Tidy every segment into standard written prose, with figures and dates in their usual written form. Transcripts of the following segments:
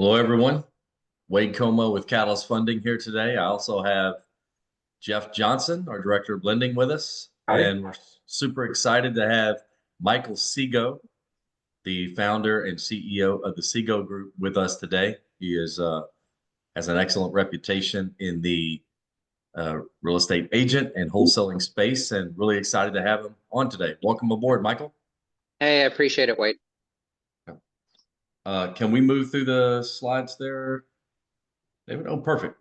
Hello, everyone. Wade Comeaux with Catalyst Funding here today. I also have Jeff Johnson, our Director of Lending, with us. Howdy. And we're super excited to have Michael Seago, the founder and CEO of the Seago Group, with us today. He has an excellent reputation in the real estate agent and wholesaling space, and really excited to have him on today. Welcome aboard, Michael. Hey, I appreciate it, Wade. Can we move through the slides there, David? Oh, perfect.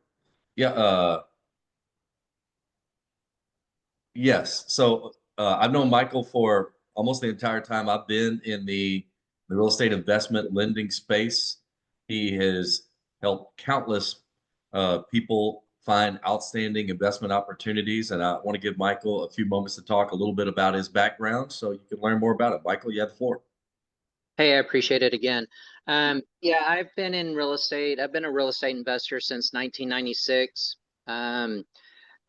Yeah. Yes. So I've known Michael for almost the entire time I've been in the real estate investment lending space. He has helped countless people find outstanding investment opportunities. And I want to give Michael a few moments to talk a little bit about his background so you can learn more about it. Michael, you have the floor. Hey, I appreciate it again. Yeah, I've been in real estate. I've been a real estate investor since 1996. I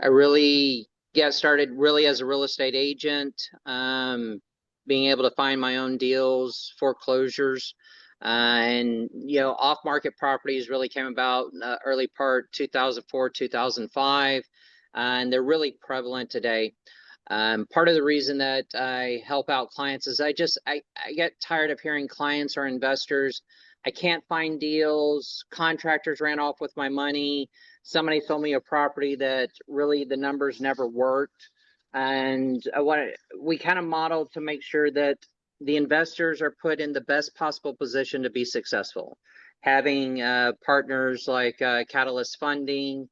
really got started really as a real estate agent, being able to find my own deals, foreclosures, and off-market properties really came about early part 2004, 2005, and they're really prevalent today. Part of the reason that I help out clients is I get tired of hearing clients or investors, I can't find deals, contractors ran off with my money, somebody sold me a property that really the numbers never worked. And we kind of modeled to make sure that the investors are put in the best possible position to be successful. Having partners like Catalyst Funding,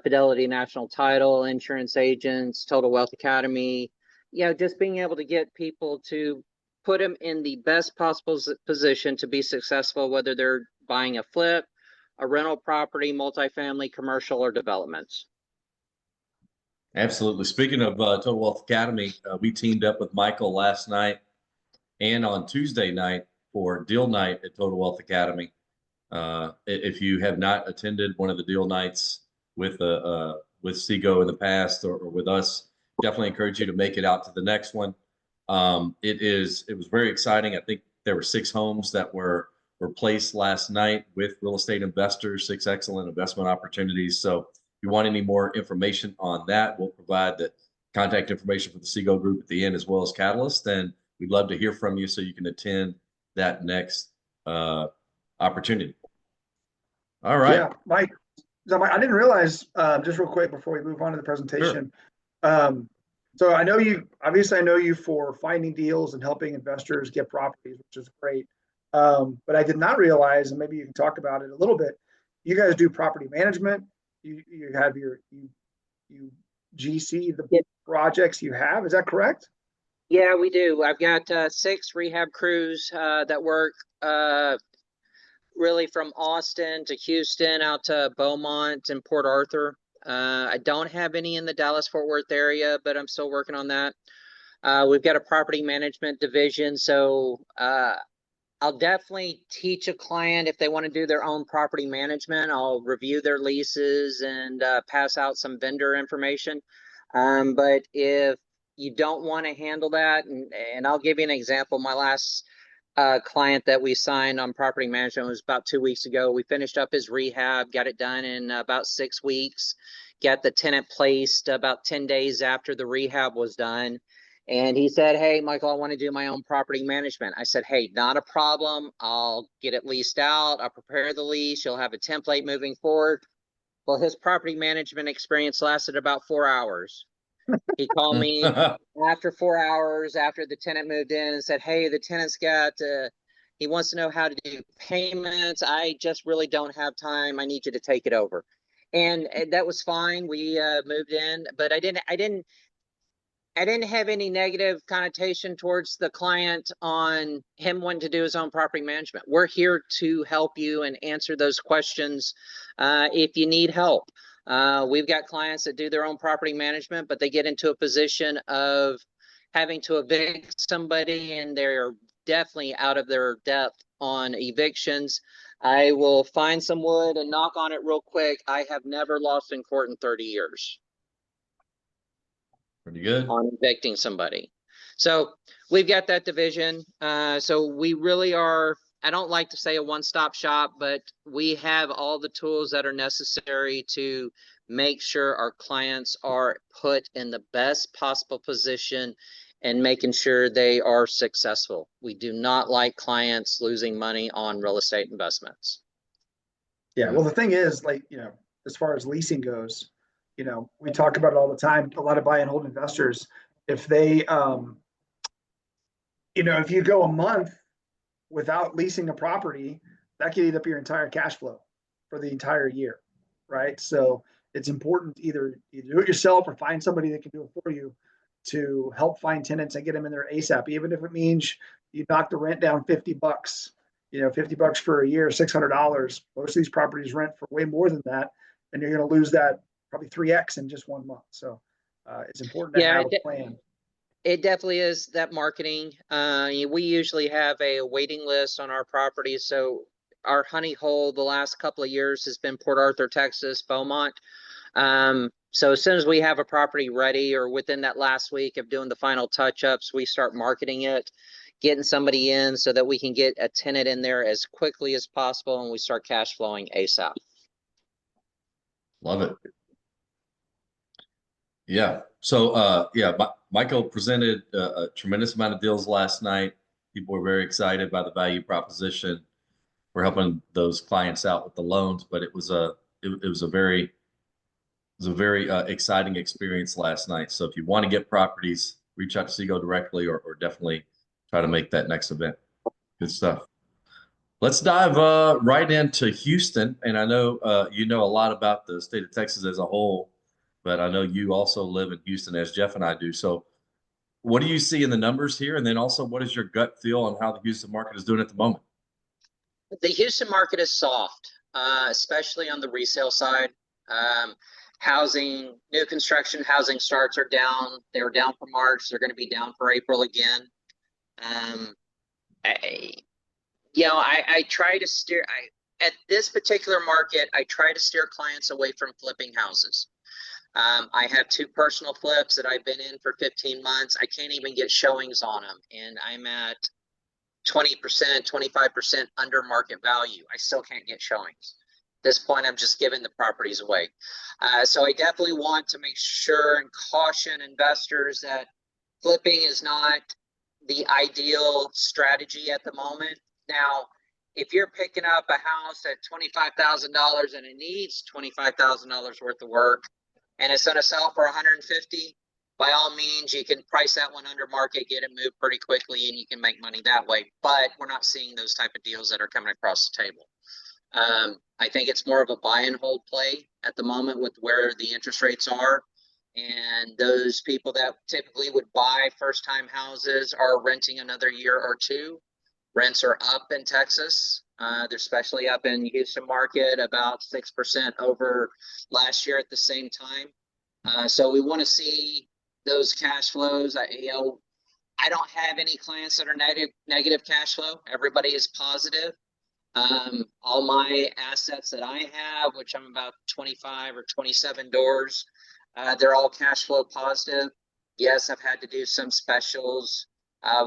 Fidelity National Title, insurance agents, Total Wealth Academy, just being able to get people to put them in the best possible position to be successful, whether they're buying a flip, a rental property, multifamily, commercial, or developments. Absolutely. Speaking of Total Wealth Academy, we teamed up with Michael last night and on Tuesday night for deal night at Total Wealth Academy. If you have not attended one of the deal nights with Seago in the past or with us, definitely encourage you to make it out to the next one. It was very exciting. I think there were 6 homes that were placed last night with real estate investors, 6 excellent investment opportunities. So if you want any more information on that, we'll provide the contact information for the Seago Group at the end, as well as Catalyst. And we'd love to hear from you so you can attend that next opportunity. All right. Yeah, Mike. So I didn't realize, just real quick before we move on to the presentation. Sure. So I know you for finding deals and helping investors get properties, which is great. But I did not realize, and maybe you can talk about it a little bit, you guys do property management. You have you GC the projects you have. Is that correct? Yeah, we do. I've got 6 rehab crews that work really from Austin to Houston out to Beaumont and Port Arthur. I don't have any in the Dallas-Fort Worth area, but I'm still working on that. We've got a property management division, so I'll definitely teach a client if they want to do their own property management. I'll review their leases and pass out some vendor information. But if you don't want to handle that, and I'll give you an example. My last client that we signed on property management was about 2 weeks ago. We finished up his rehab, got it done in about 6 weeks, got the tenant placed about 10 days after the rehab was done. And he said, hey, Michael, I want to do my own property management. I said, hey, not a problem. I'll get it leased out. I'll prepare the lease. You'll have a template moving forward. Well, his property management experience lasted about 4 hours. He called me after 4 hours after the tenant moved in and said, hey, the tenant's got, he wants to know how to do payments. I just really don't have time. I need you to take it over. And that was fine. We moved in, but I didn't have any negative connotation towards the client on him wanting to do his own property management. We're here to help you and answer those questions if you need help. We've got clients that do their own property management, but they get into a position of having to evict somebody and they're definitely out of their depth on evictions. I will find some wood and knock on it real quick. I have never lost in court in 30 years. Pretty good. On evicting somebody. So we've got that division. So we really are I don't like to say a one-stop shop, but we have all the tools that are necessary to make sure our clients are put in the best possible position and making sure they are successful. We do not like clients losing money on real estate investments. Yeah, well, the thing is, like, as far as leasing goes, we talk about it all the time. A lot of buy and hold investors, if they, if you go a month without leasing a property, that could eat up your entire cash flow for the entire year, right? So it's important to either do it yourself or find somebody that can do it for you to help find tenants and get them in there ASAP, even if it means you knock the rent down $50, $50 for a year, $600. Most of these properties rent for way more than that, and you're going to lose that probably 3x in just 1 month. So it's important to have a plan. It definitely is that marketing. We usually have a waiting list on our properties. So our honey hole the last couple of years has been Port Arthur, Texas, Beaumont. So as soon as we have a property ready or within that last week of doing the final touch-ups, we start marketing it, getting somebody in so that we can get a tenant in there as quickly as possible, and we start cash flowing ASAP. Love it. Yeah. So, Michael presented a tremendous amount of deals last night. People were very excited by the value proposition. We're helping those clients out with the loans, but it was a very exciting experience last night. So if you want to get properties, reach out to Seago directly, or definitely try to make that next event. Good stuff. Let's dive right into Houston. And I know you know a lot about the state of Texas as a whole, but I know you also live in Houston, as Jeff and I do. So what do you see in the numbers here? And then also, what is your gut feel on how the Houston market is doing at the moment? The Houston market is soft, especially on the resale side. New construction housing starts are down. They were down for March. They're going to be down for April again. I try to steer. At this particular market, I try to steer clients away from flipping houses. I have 2 personal flips that I've been in for 15 months. I can't even get showings on them, and I'm at 20%, 25% under market value. I still can't get showings. At this point, I'm just giving the properties away. So I definitely want to make sure and caution investors that flipping is not the ideal strategy at the moment. Now, if you're picking up a house at $25,000 and it needs $25,000 worth of work and it's going to sell for $150,000, by all means, you can price that one under market, get it moved pretty quickly, and you can make money that way. But we're not seeing those type of deals that are coming across the table. I think it's more of a buy and hold play at the moment with where the interest rates are. And those people that typically would buy first-time houses are renting another year or two. Rents are up in Texas. They're especially up in Houston market, about 6% over last year at the same time. So we want to see those cash flows. I don't have any clients that are negative cash flow. Everybody is positive. All my assets that I have, which I'm about 25 or 27 doors, they're all cash flow positive. Yes, I've had to do some specials.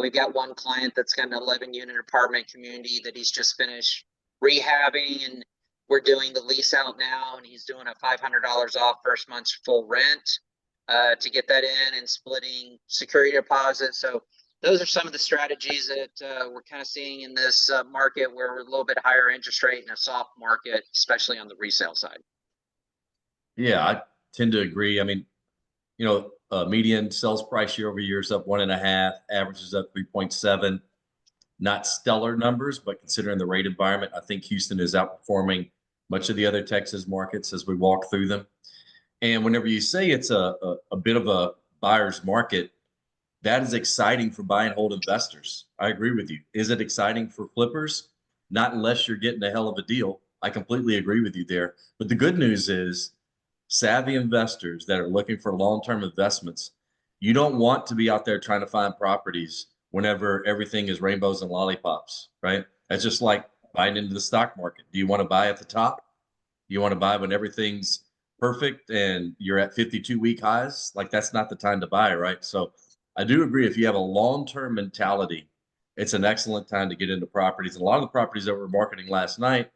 We've got one client that's got an 11-unit apartment community that he's just finished rehabbing, and we're doing the lease out now, and he's doing a $500 off first month's full rent to get that in, and splitting security deposits. So those are some of the strategies that we're kind of seeing in this market where we're a little bit higher interest rate in a soft market, especially on the resale side. Yeah, I tend to agree. I mean, median sales price year over year is up 1.5, average is up 3.7. Not stellar numbers, but considering the rate environment, I think Houston is outperforming much of the other Texas markets as we walk through them. And whenever you say it's a bit of a buyer's market, that is exciting for buy and hold investors. I agree with you. Is it exciting for flippers? Not unless you're getting a hell of a deal. I completely agree with you there. But the good news is, savvy investors that are looking for long-term investments, you don't want to be out there trying to find properties whenever everything is rainbows and lollipops, right? That's just like buying into the stock market. Do you want to buy at the top? Do you want to buy when everything's perfect and you're at 52-week highs? Like, that's not the time to buy, right? So I do agree, if you have a long-term mentality it's an excellent time to get into properties. And a lot of the properties that we're marketing last night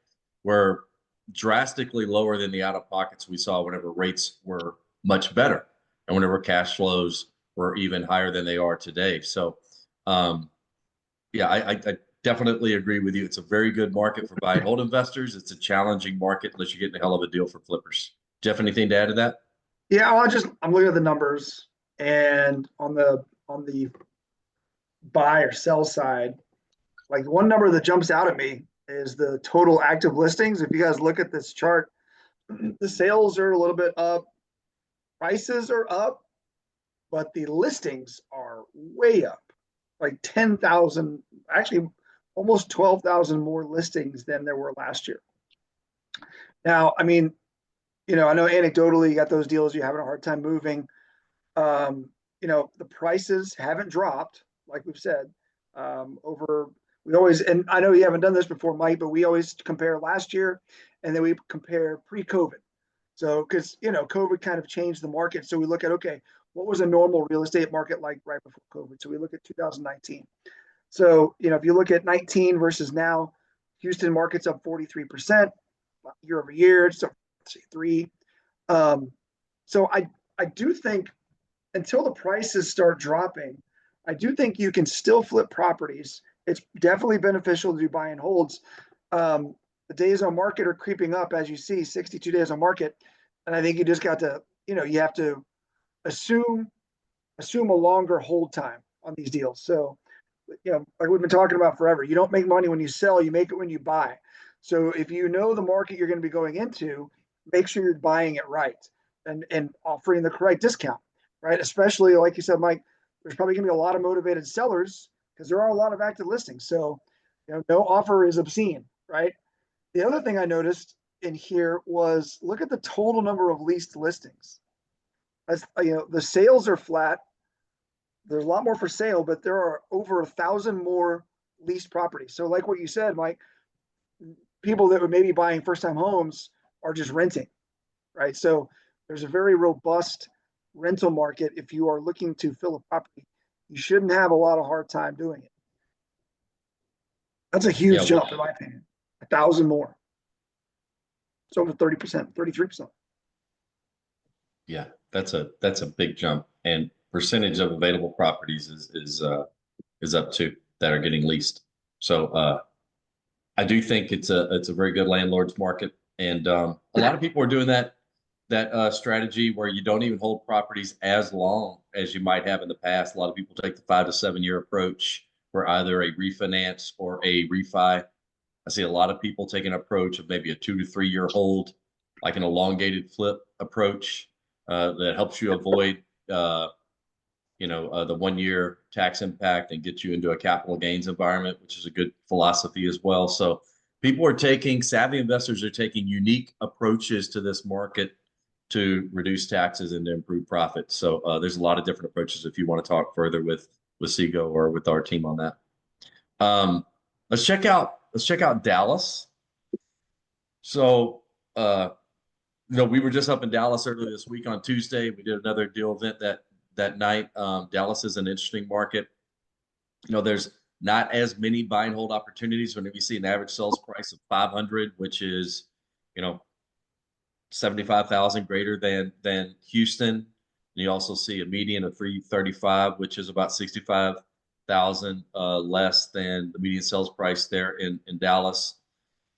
were drastically lower than the out-of-pockets we saw whenever rates were much better and whenever cash flows were even higher than they are today. So, yeah, I definitely agree with you. It's a very good market for buy and hold investors. It's a challenging market unless you're getting a hell of a deal for flippers. Jeff, anything to add to that? Yeah, I'm looking at the numbers, and on the buy or sell side, like one number that jumps out at me is the total active listings. If you guys look at this chart, the sales are a little bit up, prices are up, but the listings are way up, like 10,000, actually almost 12,000 more listings than there were last year. Now, I mean, I know anecdotally you got those deals you're having a hard time moving. The prices haven't dropped, like we've said, we always, and I know you haven't done this before, Mike, but we always compare last year and then we compare pre-COVID. So, because, COVID kind of changed the market. So we look at, okay, what was a normal real estate market like right before COVID? So we look at 2019. So, if you look at 19 versus now, Houston market's up 43% year over year. It's up 3. So I do think until the prices start dropping, I do think you can still flip properties. It's definitely beneficial to do buy and holds. The days on market are creeping up, as you see, 62 days on market. And I think you just got to, you have to assume a longer hold time on these deals. So, like we've been talking about forever, you don't make money when you sell, you make it when you buy. So if you know the market you're going to be going into, make sure you're buying it right and offering the correct discount, right? Especially, like you said, Mike, there's probably going to be a lot of motivated sellers because there are a lot of active listings. So, no offer is obscene, right? The other thing I noticed in here was look at the total number of leased listings. As the sales are flat. There's a lot more for sale, but there are over 1,000 more leased properties. So like what you said, Mike, people that were maybe buying first-time homes are just renting, right? So there's a very robust rental market. If you are looking to fill a property, you shouldn't have a lot of hard time doing it. That's a huge jump in my opinion. 1,000 more. It's over 30%, 33%. Yeah, that's a big jump, and percentage of available properties is up too that are getting leased. So I do think it's a very good landlord's market, and a lot of people are doing that strategy where you don't even hold properties as long as you might have in the past. A lot of people take the 5 to 7 year approach for either a refinance or a refi. I see a lot of people take an approach of maybe a 2 to 3 year hold, like an elongated flip approach that helps you avoid the 1 year tax impact and get you into a capital gains environment, which is a good philosophy as well. So savvy investors are taking unique approaches to this market to reduce taxes and to improve profits. So there's a lot of different approaches if you want to talk further with Seago or with our team on that. Let's check out Dallas. So we were just up in Dallas earlier this week on Tuesday. We did another deal event that night. Dallas is an interesting market. There's not as many buy and hold opportunities. Whenever you see an average sales price of 500, which is 75,000 greater than Houston, and you also see a median of 335, which is about 65,000 less than the median sales price there in Dallas.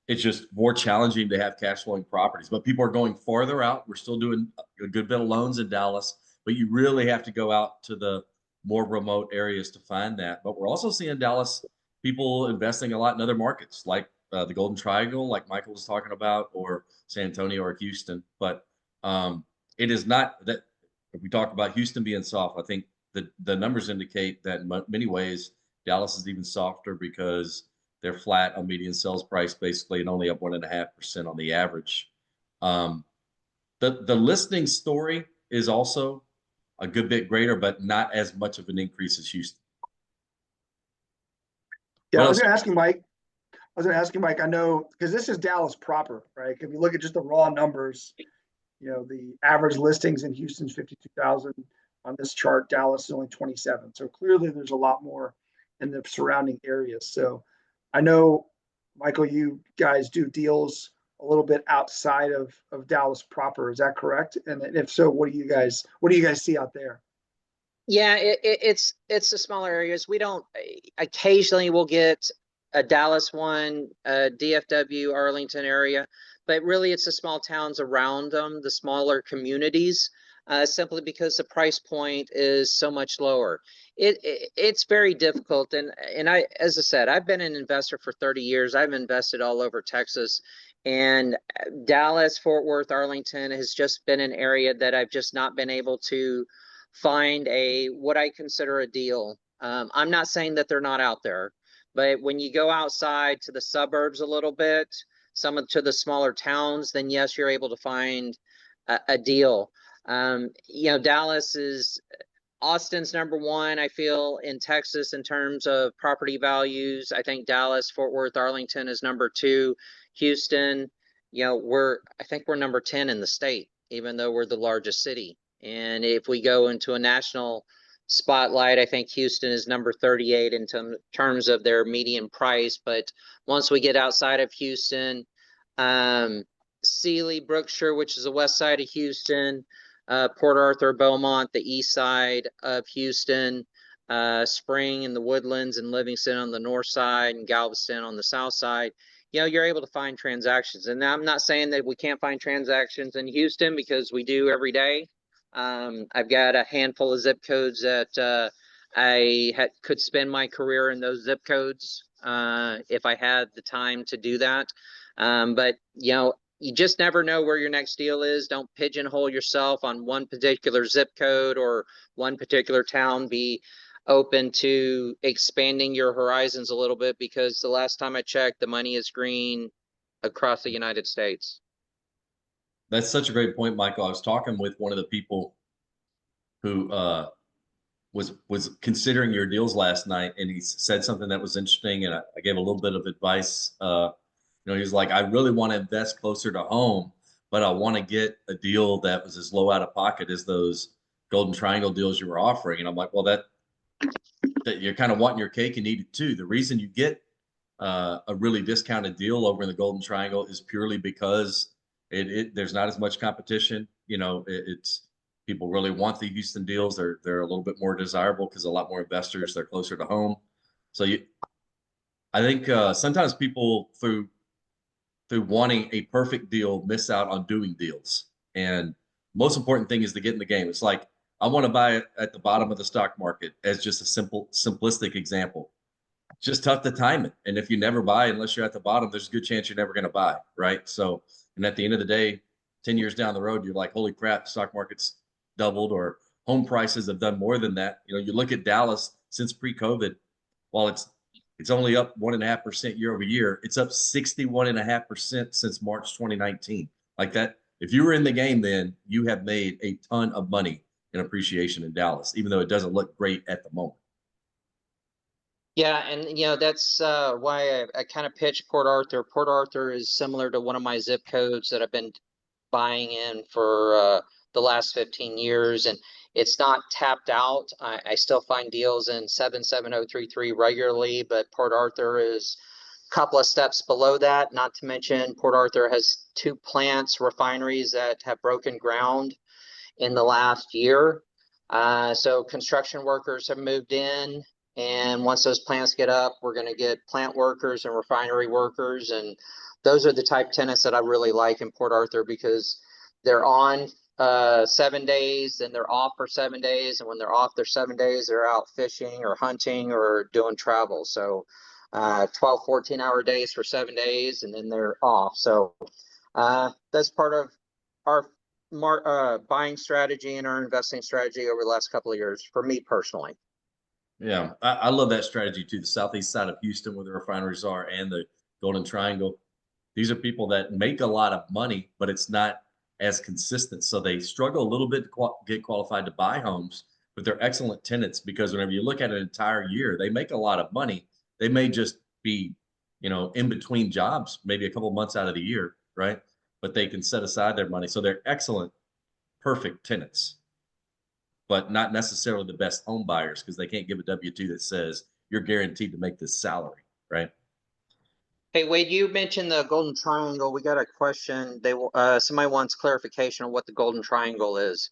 It's just more challenging to have cash flowing properties, but people are going farther out. We're still doing a good bit of loans in Dallas, but you really have to go out to the more remote areas to find that. But we're also seeing Dallas people investing a lot in other markets like the Golden Triangle, like Michael was talking about, or San Antonio or Houston. But it is not that if we talk about Houston being soft, I think the numbers indicate that in many ways, Dallas is even softer because they're flat on median sales price basically and only up 1.5% on the average. The listing story is also a good bit greater, but not as much of an increase as Houston. Yeah, I was going to ask you, Mike, I know, because this is Dallas proper, right? If you look at just the raw numbers, the average listings in Houston's 52,000. On this chart, Dallas is only 27. So clearly there's a lot more and the surrounding areas. So I know, Michael, you guys do deals a little bit outside of Dallas proper. Is that correct? And if so, what do you guys see out there? Yeah, it's the smaller areas. We don't occasionally we'll get a Dallas one, DFW, Arlington area, but really it's the small towns around them, the smaller communities, simply because the price point is so much lower. It's very difficult, and as I said, I've been an investor for 30 years. I've invested all over Texas, and Dallas, Fort Worth, Arlington has just been an area that I've just not been able to find what I consider a deal. I'm not saying that they're not out there, but when you go outside to the suburbs a little bit, to the smaller towns, then yes, you're able to find a deal. Austin's number one, I feel, in Texas in terms of property values. I think Dallas, Fort Worth, Arlington is number two. Houston, I think we're number 10 in the state, even though we're the largest city. And if we go into a national spotlight, I think Houston is number 38 in terms of their median price. But once we get outside of Houston, Sealy, Brookshire, which is the west side of Houston, Port Arthur, Beaumont, the east side of Houston, Spring and the Woodlands and Livingston on the north side, and Galveston on the south side, you're able to find transactions. And I'm not saying that we can't find transactions in Houston, because we do every day. I've got a handful of zip codes that could spend my career in those zip codes if I had the time to do that. But you just never know where your next deal is. Don't pigeonhole yourself on one particular zip code or one particular town. Be open to expanding your horizons a little bit, because the last time I checked, the money is green across the United States. That's such a great point, Michael. I was talking with one of the people who was considering your deals last night, and he said something that was interesting, and I gave a little bit of advice. He was like, I really want to invest closer to home, but I want to get a deal that was as low out of pocket as those Golden Triangle deals you were offering. And I'm like, well, that you're kind of wanting your cake and eat it too. The reason you get a really discounted deal over in the Golden Triangle is purely because there's not as much competition. It's people really want the Houston deals. They're a little bit more desirable because a lot more investors, they're closer to home. So I think sometimes people through wanting a perfect deal miss out on doing deals. And most important thing is to get in the game. It's like, I want to buy it at the bottom of the stock market, as just a simplistic example. It's just tough to time it. And if you never buy, unless you're at the bottom, there's a good chance you're never going to buy, right? So, and at the end of the day, 10 years down the road, you're like, holy crap, stock market's doubled, or home prices have done more than that. You look at Dallas since pre-COVID, while it's only up 1.5% year over year, it's up 61.5% since March 2019. Like that, if you were in the game then, you have made a ton of money in appreciation in Dallas, even though it doesn't look great at the moment. Yeah, and that's why I kind of pitched Port Arthur. Port Arthur is similar to one of my zip codes that I've been buying in for the last 15 years, and it's not tapped out. I still find deals in 77033 regularly, but Port Arthur is a couple of steps below that. Not to mention, Port Arthur has 2 plants, refineries that have broken ground in the last year. So construction workers have moved in, and once those plants get up, we're going to get plant workers and refinery workers. And those are the type tenants that I really like in Port Arthur, because they're on 7 days, then they're off for 7 days. And when they're off their 7 days, they're out fishing or hunting or doing travel. So 12, 14-hour days for 7 days, and then they're off. So that's part of our buying strategy and our investing strategy over the last couple of years for me personally. Yeah, I love that strategy too. The southeast side of Houston, where the refineries are, and the Golden Triangle. These are people that make a lot of money, but it's not as consistent. So they struggle a little bit to get qualified to buy homes, but they're excellent tenants, because whenever you look at an entire year, they make a lot of money. They may just be, in between jobs, maybe a couple months out of the year, right? But they can set aside their money. So they're excellent, perfect tenants, but not necessarily the best home buyers, because they can't give a W-2 that says you're guaranteed to make this salary, right? Hey, Wade, you mentioned the Golden Triangle. We got a question. Somebody wants clarification on what the Golden Triangle is.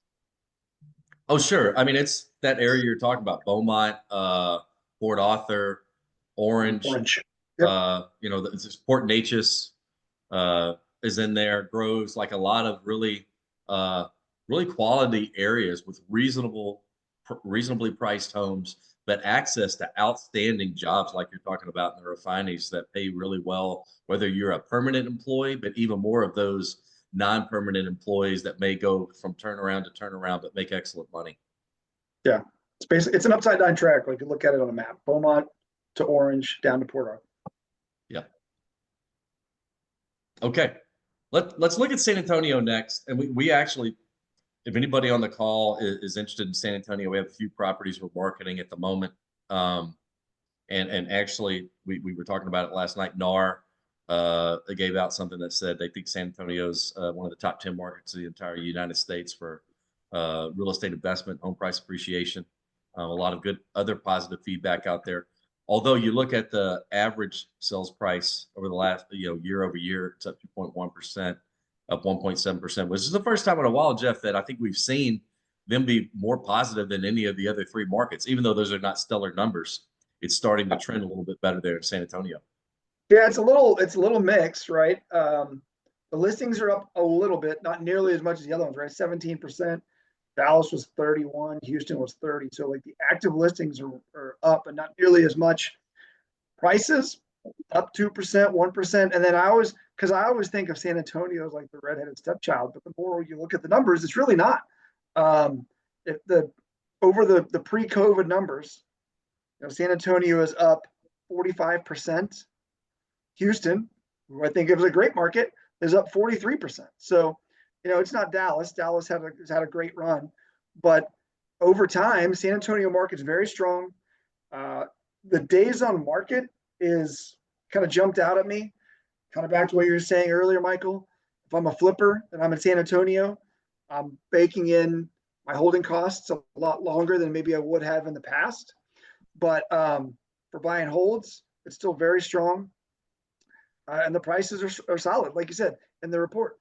Oh, sure. I mean, it's that area you're talking about, Beaumont, Port Arthur, Orange, Orange. Yep. Port Neches, is in there, Groves, like a lot of really quality areas with reasonably priced homes, but access to outstanding jobs like you're talking about in the refineries that pay really well, whether you're a permanent employee, but even more of those non-permanent employees that may go from turnaround to turnaround, but make excellent money. Yeah. It's basically, it's an upside down track. Like you look at it on a map, Beaumont to Orange down to Port Arthur. Yeah. Okay. Let's look at San Antonio next. And we actually, if anybody on the call is interested in San Antonio, we have a few properties we're marketing at the moment. And actually, we were talking about it last night. NAR they gave out something that said they think San Antonio's one of the top 10 markets in the entire United States for real estate investment, home price appreciation. A lot of good other positive feedback out there. Although you look at the average sales price over the last year over year, it's up 2.1%, up 1.7%, which is the first time in a while, Jeff, that I think we've seen them be more positive than any of the other three markets, even though those are not stellar numbers. It's starting to trend a little bit better there in San Antonio. Yeah, it's a little mixed, right? The listings are up a little bit, not nearly as much as the other ones, right? 17%. Dallas was 31, Houston was 30. So like the active listings are up, but not nearly as much. Prices up 2%, 1%. And then I always think of San Antonio as like the redheaded stepchild, but the more you look at the numbers, it's really not. Over the pre-COVID numbers, San Antonio is up 45%. Houston, who I think is a great market, is up 43%. So, it's not Dallas. Dallas has had a great run, but over time, San Antonio market's very strong. The days on market is kind of jumped out at me, kind of back to what you were saying earlier, Michael. If I'm a flipper and I'm in San Antonio, I'm baking in my holding costs a lot longer than maybe I would have in the past. But for buying holds, it's still very strong. And the prices are solid, like you said in the report.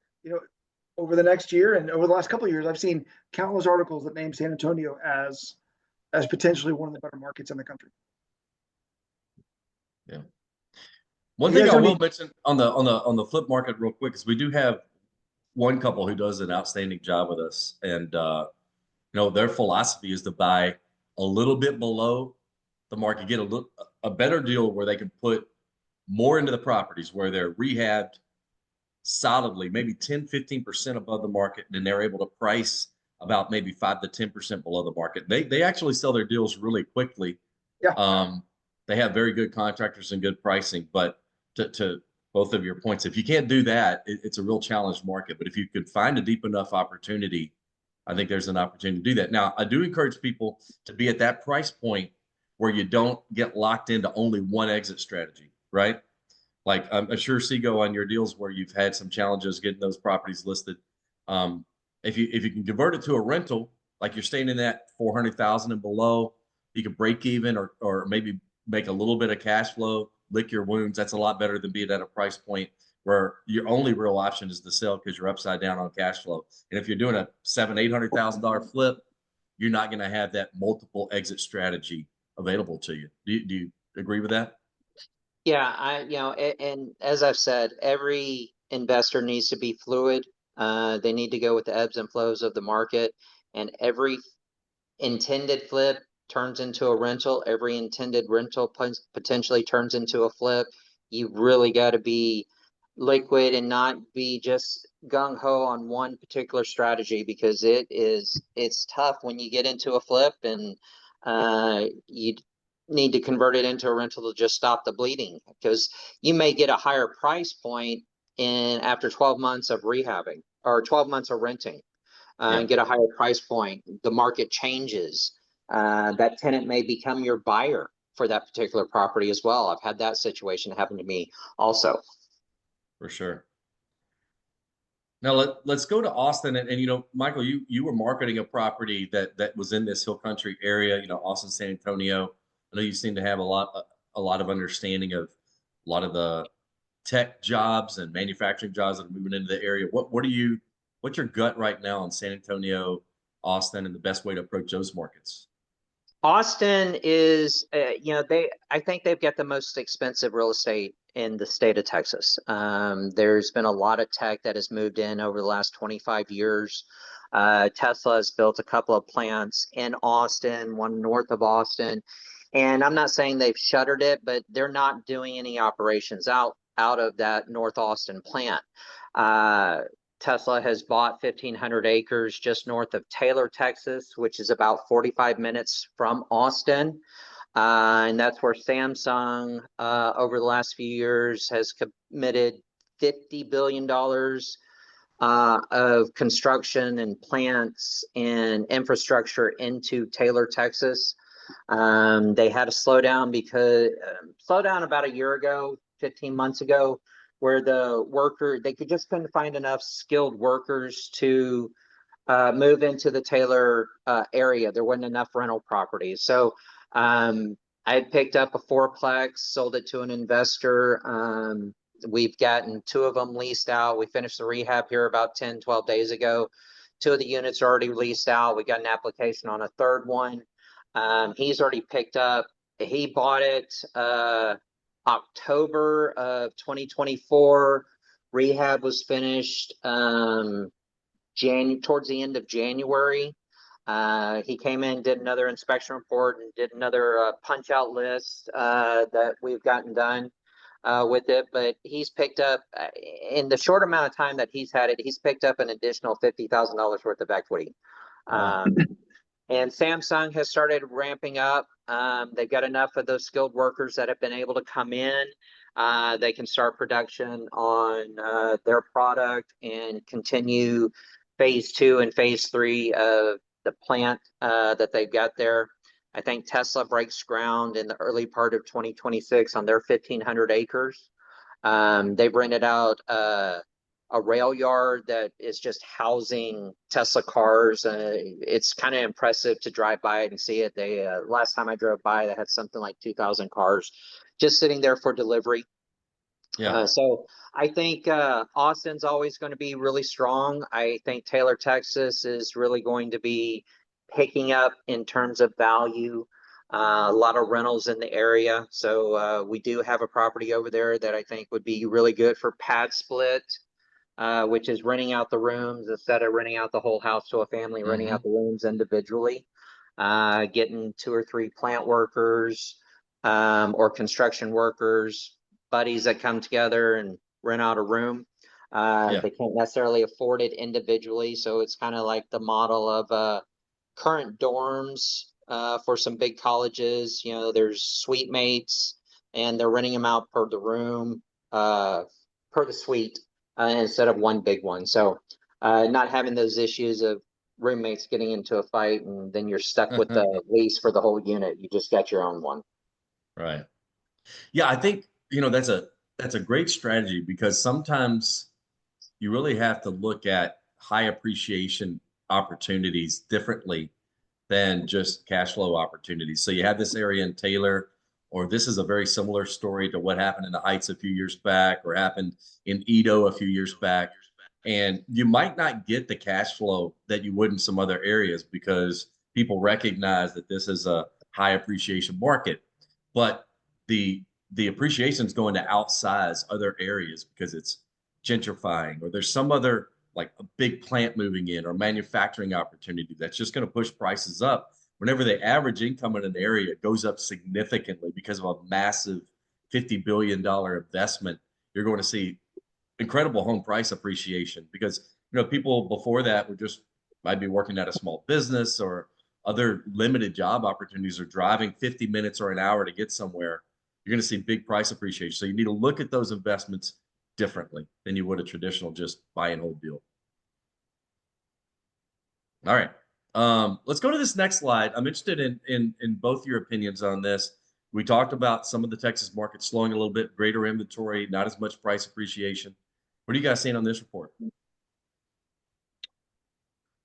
Over the next year and over the last couple of years, I've seen countless articles that name San Antonio as potentially one of the better markets in the country. Yeah. One thing I will mention on the flip market real quick is we do have one couple who does an outstanding job with us, and their philosophy is to buy a little bit below the market, get a better deal where they can put more into the properties where they're rehabbed solidly, maybe 10-15% above the market, and then they're able to price about maybe 5 to 10% below the market. They actually sell their deals really quickly. Yeah. They have very good contractors and good pricing, but to both of your points, if you can't do that, it's a real challenged market. But if you could find a deep enough opportunity, I think there's an opportunity to do that. Now, I do encourage people to be at that price point where you don't get locked into only one exit strategy, right? Like I'm sure, Seago, on your deals where you've had some challenges getting those properties listed, if you can convert it to a rental, like you're staying in that 400,000 and below, you can break even or maybe make a little bit of cash flow, lick your wounds. That's a lot better than being at a price point where your only real option is to sell because you're upside down on cash flow. And if you're doing a $700,000-$800,000 flip, you're not going to have that multiple exit strategy available to you. Do you agree with that? Yeah, and as I've said, every investor needs to be fluid. They need to go with the ebbs and flows of the market, and every intended flip turns into a rental. Every intended rental potentially turns into a flip. You really got to be liquid and not be just gung-ho on one particular strategy, because it's tough when you get into a flip and you need to convert it into a rental to just stop the bleeding, because you may get a higher price point after 12 months of rehabbing or 12 months of renting. And get a higher price point. The market changes. That tenant may become your buyer for that particular property as well. I've had that situation happen to me also. For sure. Now let's go to Austin, and Michael, you were marketing a property that was in this Hill Country area, Austin, San Antonio. I know you seem to have a lot of understanding of a lot of the tech jobs and manufacturing jobs that are moving into the area. What's your gut right now on San Antonio, Austin, and the best way to approach those markets? Austin is, I think they've got the most expensive real estate in the state of Texas. There's been a lot of tech that has moved in over the last 25 years. Tesla has built a couple of plants in Austin, one north of Austin. And I'm not saying they've shuttered it, but they're not doing any operations out of that North Austin plant. Tesla has bought 1,500 acres just north of Taylor, Texas, which is about 45 minutes from Austin. And that's where Samsung, over the last few years, has committed $50 billion of construction and plants and infrastructure into Taylor, Texas. They had a slowdown about a year ago, 15 months ago, where they just couldn't find enough skilled workers to move into the Taylor area. There wasn't enough rental properties. So I picked up a fourplex, sold it to an investor. We've gotten 2 of them leased out. We finished the rehab here about 10, 12 days ago. 2 of the units are already leased out. We got an application on a 3rd one. He's already picked up. He bought it October of 2024. Rehab was finished towards the end of January. He came in, did another inspection report, and did another punch out list that we've gotten done with it. But he's picked up, in the short amount of time that he's had it, he's picked up an additional $50,000 worth of equity. Wow. And Samsung has started ramping up. They've got enough of those skilled workers that have been able to come in. They can start production on their product and continue phase 2 and phase 3 of the plant that they've got there. I think Tesla breaks ground in the early part of 2026 on their 1,500 acres. They've rented out a rail yard that is just housing Tesla cars. It's kind of impressive to drive by it and see it. Last time I drove by, they had something like 2,000 cars just sitting there for delivery. Yeah. So I think Austin's always going to be really strong. I think Taylor, Texas is really going to be picking up in terms of value. A lot of rentals in the area. So we do have a property over there that I think would be really good for pad split, which is renting out the rooms instead of renting out the whole house to a family, renting out the rooms individually, getting 2 or 3 plant workers or construction workers, buddies that come together and rent out a room. They can't necessarily afford it individually. So it's kind of like the model of current dorms for some big colleges. There's suite mates and they're renting them out per the room, per the suite. Instead of one big one. So not having those issues of roommates getting into a fight and then you're stuck with the lease for the whole unit. You just got your own one. Right. Yeah, I think, that's a great strategy because sometimes you really have to look at high appreciation opportunities differently than just cash flow opportunities. So you have this area in Taylor, or this is a very similar story to what happened in the Heights a few years back or happened in Edo a few years back. And you might not get the cash flow that you would in some other areas because people recognize that this is a high appreciation market. But the appreciation is going to outsize other areas because it's gentrifying or there's some other like a big plant moving in or manufacturing opportunity that's just going to push prices up. Whenever the average income in an area goes up significantly because of a massive $50 billion investment, you're going to see incredible home price appreciation because, people before that might be working at a small business or other limited job opportunities or driving 50 minutes or an hour to get somewhere. You're going to see big price appreciation. So you need to look at those investments differently than you would a traditional just buy and hold deal. All right. Let's go to this next slide. I'm interested in both your opinions on this. We talked about some of the Texas market slowing a little bit, greater inventory, not as much price appreciation. What are you guys seeing on this report?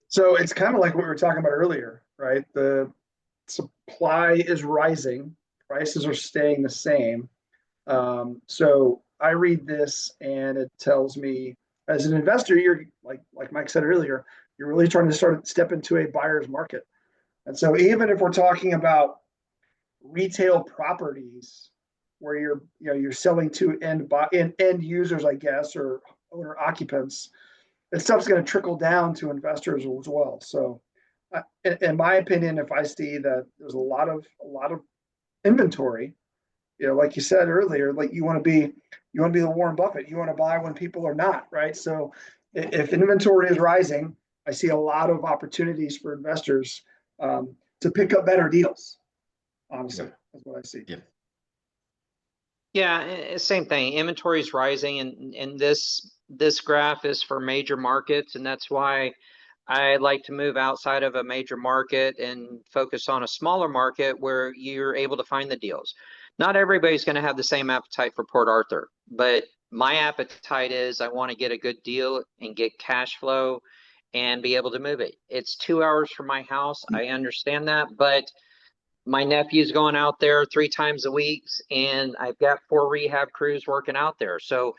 So it's kind of like what we were talking about earlier, right? The supply is rising prices are staying the same. So I read this and it tells me, as an investor, you're like Mike said earlier, you're really trying to step into a buyer's market. And so even if we're talking about retail properties where you're selling to end users, I guess, or owner occupants, that stuff's going to trickle down to investors as well. So, in my opinion, if I see that there's a lot of inventory, like you said earlier, like you want to be the Warren Buffett. You want to buy when people are not, right? So, if inventory is rising, I see a lot of opportunities for investors to pick up better deals. Honestly, that's what I see. Yeah. Yeah, same thing. Inventory is rising, and this graph is for major markets, and that's why I like to move outside of a major market and focus on a smaller market where you're able to find the deals. Not everybody's going to have the same appetite for Port Arthur, but my appetite is I want to get a good deal and get cash flow and be able to move it. It's 2 hours from my house. I understand that, but my nephew's going out there 3 times a week, and I've got 4 rehab crews working out there. So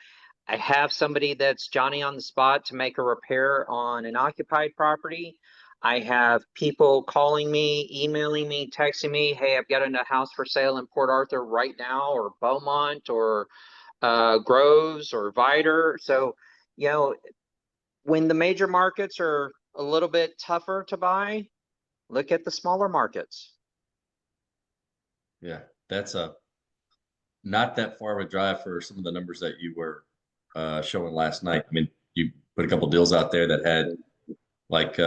I have somebody that's Johnny on the spot to make a repair on an occupied property. I have people calling me, emailing me, texting me, hey, I've got a house for sale in Port Arthur right now, or Beaumont, or Groves, or Vider. So, when the major markets are a little bit tougher to buy, look at the smaller markets. Yeah, that's not that far of a drive for some of the numbers that you were showing last night. I mean, you put a couple deals out there that had like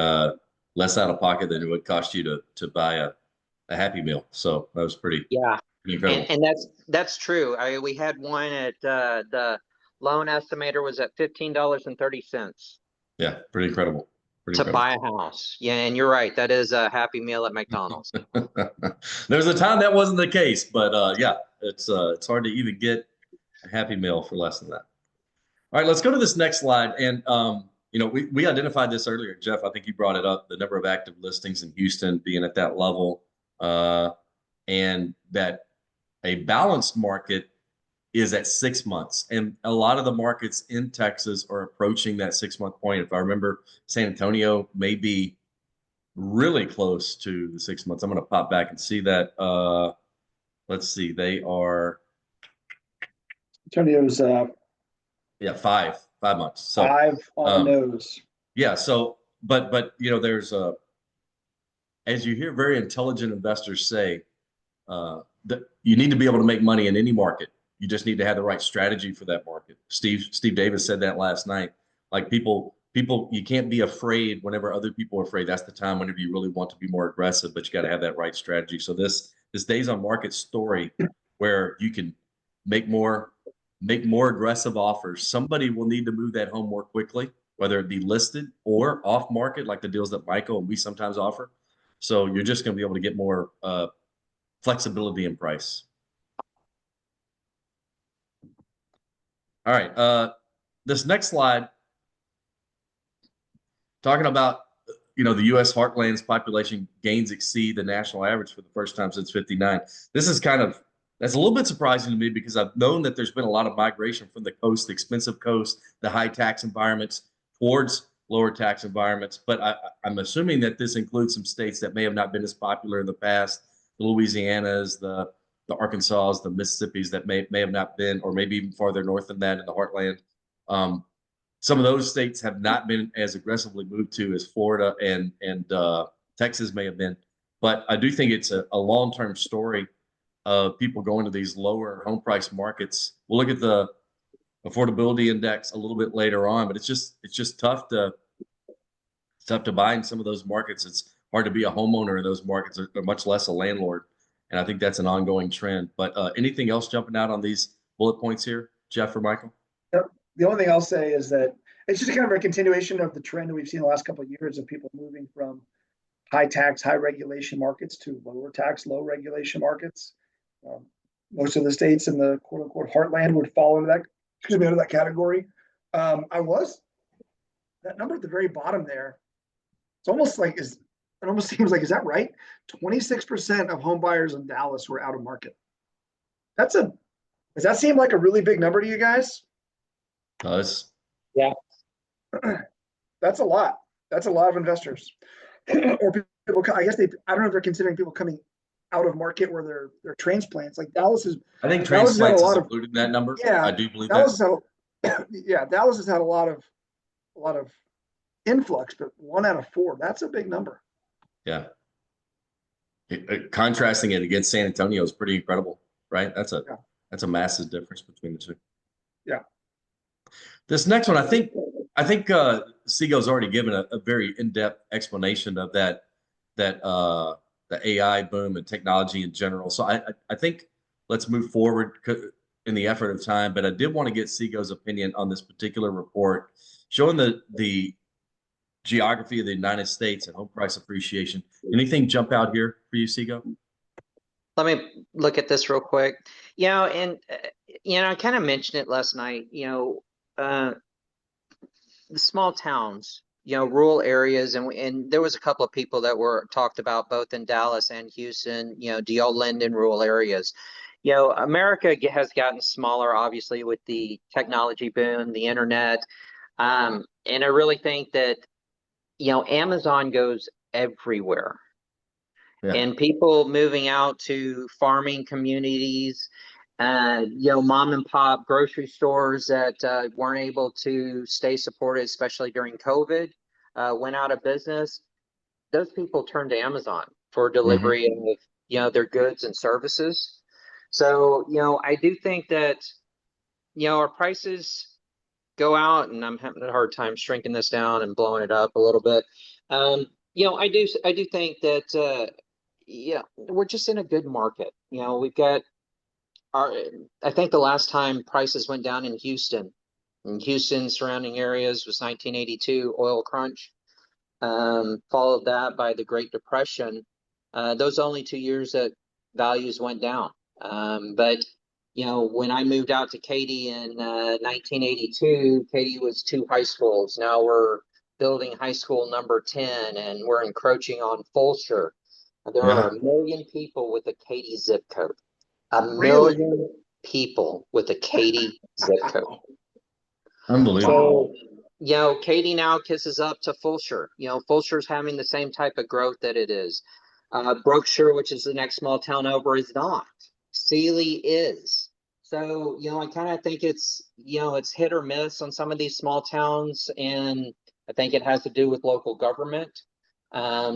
less out of pocket than it would cost you to buy a Happy Meal. So that was pretty incredible. And that's true. We had one at the loan estimator was at $15.30 Yeah, pretty incredible. to buy a house. Yeah, and you're right. That is a Happy Meal at McDonald's. There was a time that wasn't the case, but yeah, it's hard to even get a Happy Meal for less than that. All right, let's go to this next slide. And we identified this earlier, Jeff. I think you brought it up, the number of active listings in Houston being at that level, and that a balanced market is at 6 months. And a lot of the markets in Texas are approaching that 6-month point. If I remember, San Antonio may be really close to the 6 months. I'm going to pop back and see that. Let's see. They are. Antonio's 5 months. So 5 on the nose. Yeah. So, but there's as you hear very intelligent investors say, that you need to be able to make money in any market. You just need to have the right strategy for that market. Steve Davis said that last night. Like people, you can't be afraid whenever other people are afraid. That's the time whenever you really want to be more aggressive, but you got to have that right strategy. So this days on market story where you can make more aggressive offers. Somebody will need to move that home more quickly, whether it be listed or off market, like the deals that Michael and we sometimes offer. So you're just going to be able to get more flexibility in price. All right. This next slide, talking about, the U.S. heartland's population gains exceed the national average for the first time since '59. This is that's a little bit surprising to me because I've known that there's been a lot of migration from the coast, the expensive coast, the high tax environments towards lower tax environments. But I'm assuming that this includes some states that may have not been as popular in the past, the Louisianas, the Arkansas, the Mississippis that may have not been, or maybe even farther north than that in the heartland. Some of those states have not been as aggressively moved to as Florida and Texas may have been. But I do think it's a long-term story of people going to these lower home price markets. We'll look at the affordability index a little bit later on, but it's just tough to buy in some of those markets. It's hard to be a homeowner in those markets, or much less a landlord. And I think that's an ongoing trend. But anything else jumping out on these bullet points here, Jeff or Michael? Yep. The only thing I'll say is that it's just kind of a continuation of the trend that we've seen the last couple of years of people moving from high tax, high regulation markets to lower tax, low regulation markets. Most of the states in the quote unquote heartland would fall into that category. That number at the very bottom there. It's almost seems like, is that right? 26% of home buyers in Dallas were out of market. Does that seem like a really big number to you guys? Does. Yeah. That's a lot. That's a lot of investors. Or people, I guess I don't know if they're considering people coming out of market where they're transplants. Like Dallas is, I think Dallas has had a transplants is lot of, included in that number. yeah, I do believe Dallas that. has had, yeah, Dallas has had a lot of influx, but 1 out of 4, that's a big number. Yeah. Contrasting it against San Antonio is pretty incredible, right? That's a massive difference between the two. Yeah. This next one, I think Seago's already given a very in-depth explanation of that the AI boom and technology in general. So I think let's move forward in the effort of time. But I did want to get Seago's opinion on this particular report, showing the geography of the United States and home price appreciation. Anything jump out here for you, Seago? Let me look at this real quick. And I kind of mentioned it last night. The small towns, rural areas, and there was a couple of people that were talked about both in Dallas and Houston. Do y'all lend in rural areas? America has gotten smaller, obviously, with the technology boom, the internet, and I really think that Amazon goes everywhere. Yeah. And people moving out to farming communities, mom and pop grocery stores that weren't able to stay supported, especially during COVID, went out of business. Those people turned to Amazon for delivery of, their goods and services. So, I do think that, our prices go out, and I'm having a hard time shrinking this down and blowing it up a little bit. I do think that, we're just in a good market. We've got I think the last time prices went down in Houston surrounding areas was 1982 oil crunch, followed that by the Great Depression. Those only 2 years that values went down. But when I moved out to Katy in 1982, Katy was 2 high schools. Now we're building high school number 10, and we're encroaching on Fulshear. There are 1 million people with a Katy zip code. 1 million people with a Katy zip code. Unbelievable. So, Katy now kisses up to Fulshear. Fulshear's having the same type of growth that it is. Brookshire, which is the next small town over, is not. Sealy is. So, I kind of think it's hit or miss on some of these small towns, and I think it has to do with local government.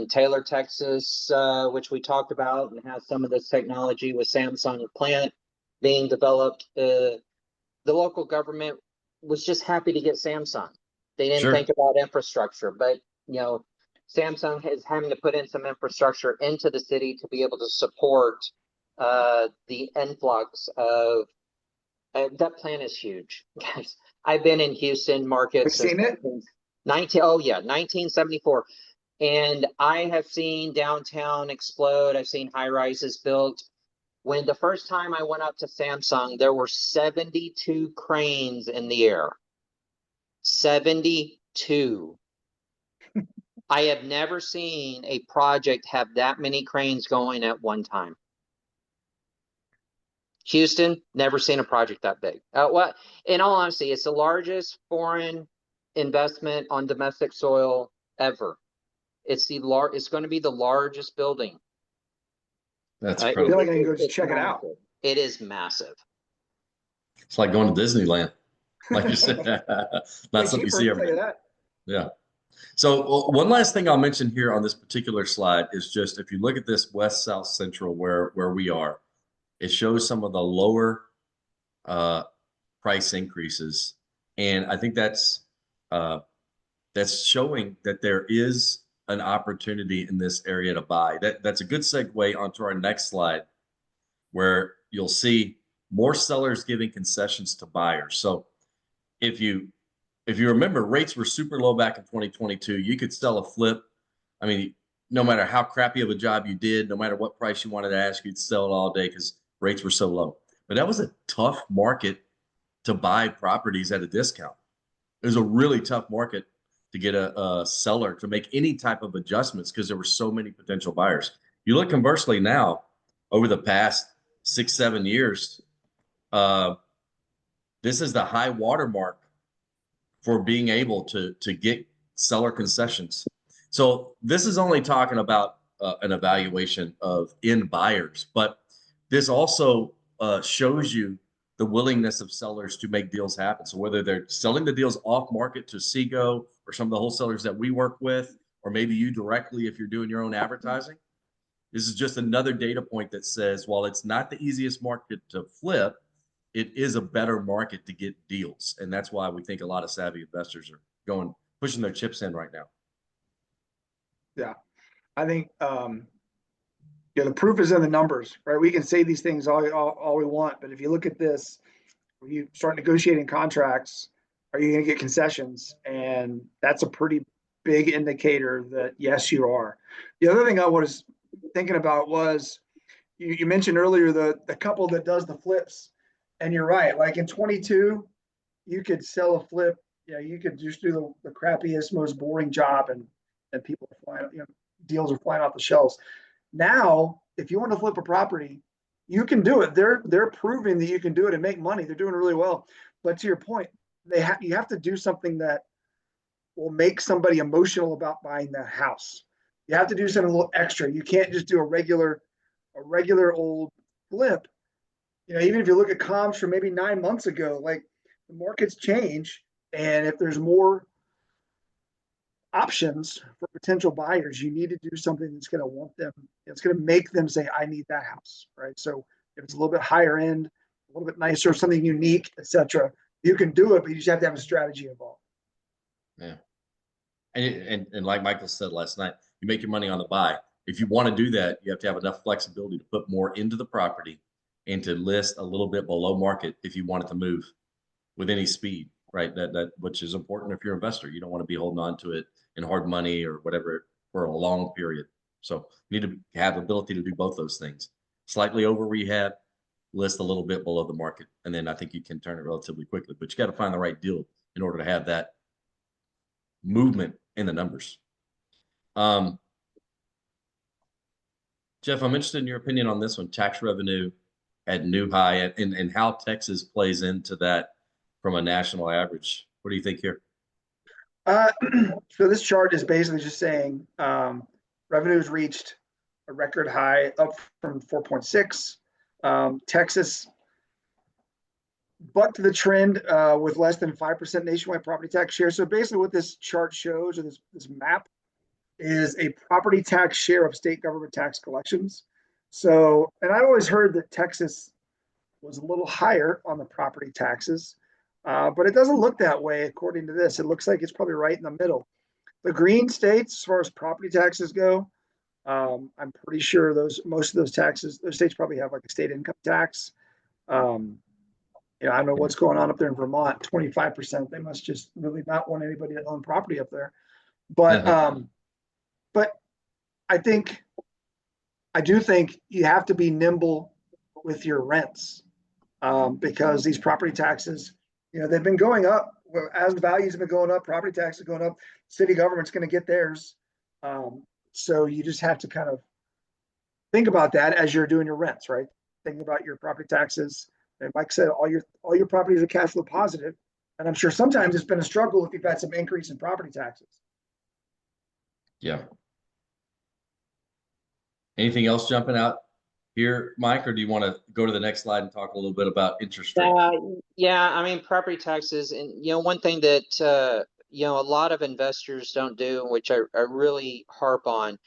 Taylor, Texas, which we talked about, and has some of this technology with Samsung plant being developed. The local government was just happy to get Samsung. They didn't think about infrastructure, but Samsung is having to put in some infrastructure into the city to be able to support the influx of that plant is huge. Guys, I've been in Houston market since 1974. And I have seen downtown explode. I've seen high rises built. When the first time I went up to Samsung, there were 72 cranes in the air. 72. I have never seen a project have that many cranes going at one time. Houston, never seen a project that big. Well, in all honesty, it's the largest foreign investment on domestic soil ever. It's going to be the largest building. That's I incredible. feel like I can go just check it out. It is massive. It's like going to Disneyland, like you said. Not something you see every day. Yeah. So one last thing I'll mention here on this particular slide is just if you look at this west, south, central where we are, it shows some of the lower price increases, and I think that's showing that there is an opportunity in this area to buy. That's a good segue onto our next slide, where you'll see more sellers giving concessions to buyers. So if you remember, rates were super low back in 2022. You could sell a flip. I mean, no matter how crappy of a job you did, no matter what price you wanted to ask, you'd sell it all day because rates were so low. But that was a tough market to buy properties at a discount. It was a really tough market to get a seller to make any type of adjustments because there were so many potential buyers. You look conversely now, over the past 6-7 years, This is the high watermark for being able to get seller concessions. So this is only talking about an evaluation of end buyers, but this also shows you the willingness of sellers to make deals happen. So whether they're selling the deals off market to Seago or some of the wholesalers that we work with, or maybe you directly if you're doing your own advertising, this is just another data point that says while it's not the easiest market to flip, it is a better market to get deals. And that's why we think a lot of savvy investors are pushing their chips in right now. Yeah. I think, the proof is in the numbers, right? We can say these things all we want, but if you look at this, when you start negotiating contracts, are you going to get concessions? And that's a pretty big indicator that yes, you are. The other thing I was thinking about was you mentioned earlier the couple that does the flips, and you're right. Like in 22, you could sell a flip. You could just do the crappiest, most boring job, and people are flying. Deals are flying off the shelves. Now, if you want to flip a property, you can do it. They're proving that you can do it and make money. They're doing really well. But to your point, you have to do something that will make somebody emotional about buying that house. You have to do something a little extra. You can't just do a regular old flip. Even if you look at comps from maybe 9 months ago, like the markets change, and if there's more options for potential buyers, you need to do something that's going to want them, it's going to make them say, I need that house, right? So if it's a little bit higher end, a little bit nicer, something unique, etc., you can do it, but you just have to have a strategy involved. Yeah. And like Michael said last night, you make your money on the buy. If you want to do that, you have to have enough flexibility to put more into the property and to list a little bit below market if you want it to move with any speed, right? That which is important if you're an investor. You don't want to be holding on to it in hard money or whatever for a long period. So you need to have ability to do both those things. Slightly over rehab, list a little bit below the market, and then I think you can turn it relatively quickly. But you got to find the right deal in order to have that movement in the numbers. Jeff, I'm interested in your opinion on this one, tax revenue at new high, and how Texas plays into that from a national average. What do you think here? So this chart is basically just saying revenues reached a record high, up from 4.6. Texas bucked the trend with less than 5% nationwide property tax share. So basically what this chart shows, or this map, is a property tax share of state government tax collections. So, and I've always heard that Texas was a little higher on the property taxes, but it doesn't look that way according to this. It looks like it's probably right in the middle. The green states, as far as property taxes go, I'm pretty sure most of those states probably have like a state income tax. I don't know what's going on up there in Vermont, 25%. They must just really not want anybody to own property up there. But I do think you have to be nimble with your rents, because these property taxes, they've been going up. As the values have been going up, property taxes are going up. City government's going to get theirs. So you just have to kind of think about that as you're doing your rents, right? Think about your property taxes. And like I said, all your properties are cash flow positive. And I'm sure sometimes it's been a struggle if you've had some increase in property taxes. Yeah. Anything else jumping out here, Mike, or do you want to go to the next slide and talk a little bit about interest rates? Yeah. I mean, property taxes, and one thing that a lot of investors don't do, which I really harp on,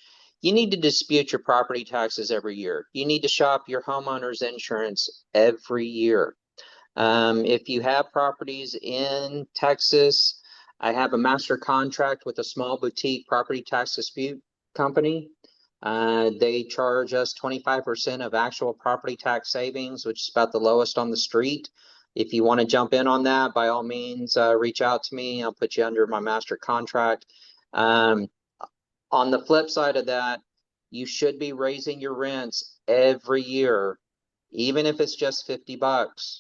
you need to dispute your property taxes every year. You need to shop your homeowner's insurance every year. If you have properties in Texas, I have a master contract with a small boutique property tax dispute company. They charge us 25% of actual property tax savings, which is about the lowest on the street. If you want to jump in on that, by all means, reach out to me. I'll put you under my master contract. On the flip side of that, you should be raising your rents every year, even if it's just $50.